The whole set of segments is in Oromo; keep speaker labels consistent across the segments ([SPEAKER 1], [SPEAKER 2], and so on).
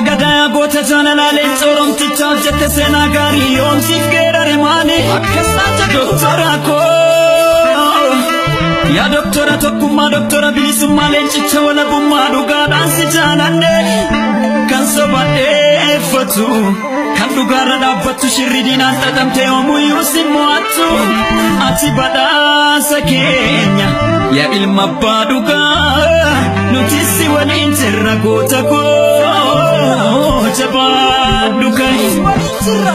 [SPEAKER 1] Abagada gota janalale chorom ticha jette senagari om sifgera remani akasata doktora ko ya doktora tokkumma doktora bilisumma lencicha wala bumma duga dansi janande kan sobade fatu kan dugara dabbatu shirridina tatamte omu yusimuatu ati bada sakenya ya ilma baduga nutisi walin sirra gota ko jabaduga walin sirra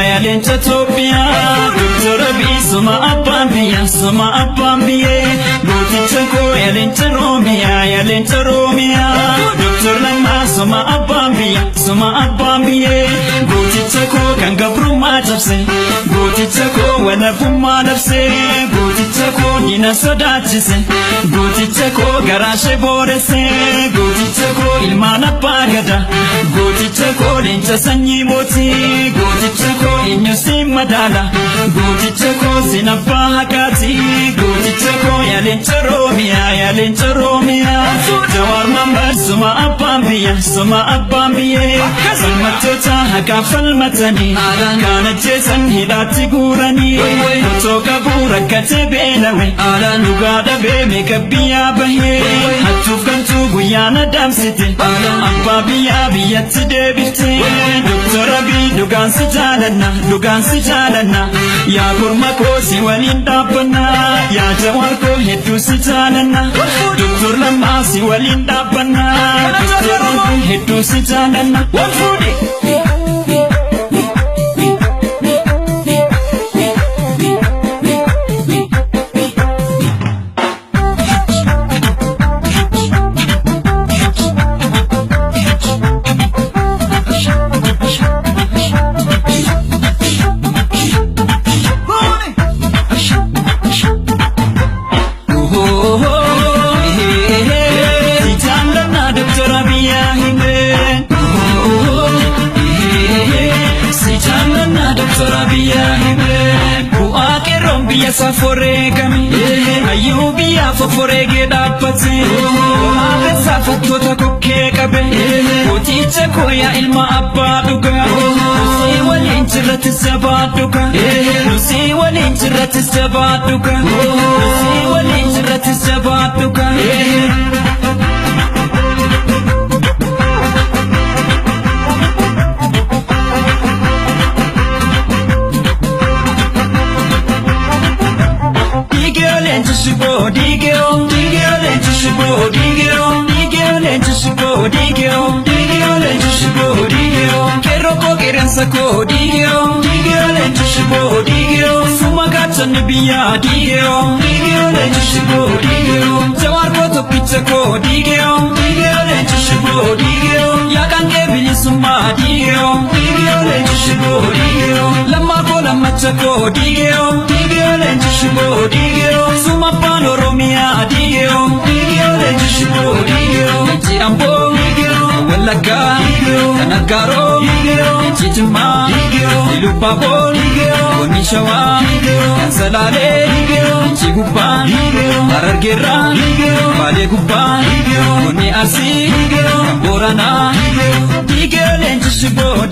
[SPEAKER 1] Yalencha topia Dr. Abiy soma abambiye Goticha ko yalencha romia Dr. Lamma soma abambiye Goticha ko kangabruma jabse Goticha ko wanabuma nafse Goticha ko nina sodachise Goticha ko garashe borese Goticha ko ilmana pagada Goticha ko lencha sanyi moti Goticha ko inyosi madala Goticha ko sinapa hakati Goticha ko yalencha romia Jawar mambar soma abambiye Salmatota hakafal matani Kana jesan hidati gurani Kutoka bura katebelawe Nugada be mekabiya bahe Hatufkan tugu yana damsite Abbabiya biyatti debite Dr. Abiy dugan si jaalanna Ya kurma ko si walin dhaabbanna Ya Jawar ko hedduu si jaalanna Dr. Lamma si walin dhaabbanna Dr. Abiy hedduu si jaalanna Safore kami ayubiya fofore gedapate asa fatota kokke kabe otiche koya ilma abba duga si walin chirati sabaduga si walin chirati sabaduga si walin chirati sabaduga Sako Diigee lenju shiboo Suma gachan biya Diigee lenju shiboo Jawar ko to picha ko Diigee lenju shiboo Yakange bilisumma Diigee lenju shiboo Lamma ko lammacha ko Diigee lenju shiboo Suma pan oromia Diigee lenju shiboo Ji ambo Welaga Kanagaro Chichima Ilupabol Onishawa Kansalale Chigupan Arargera Bale Gupan Oni Arsi Borana Diigee lenju shiboo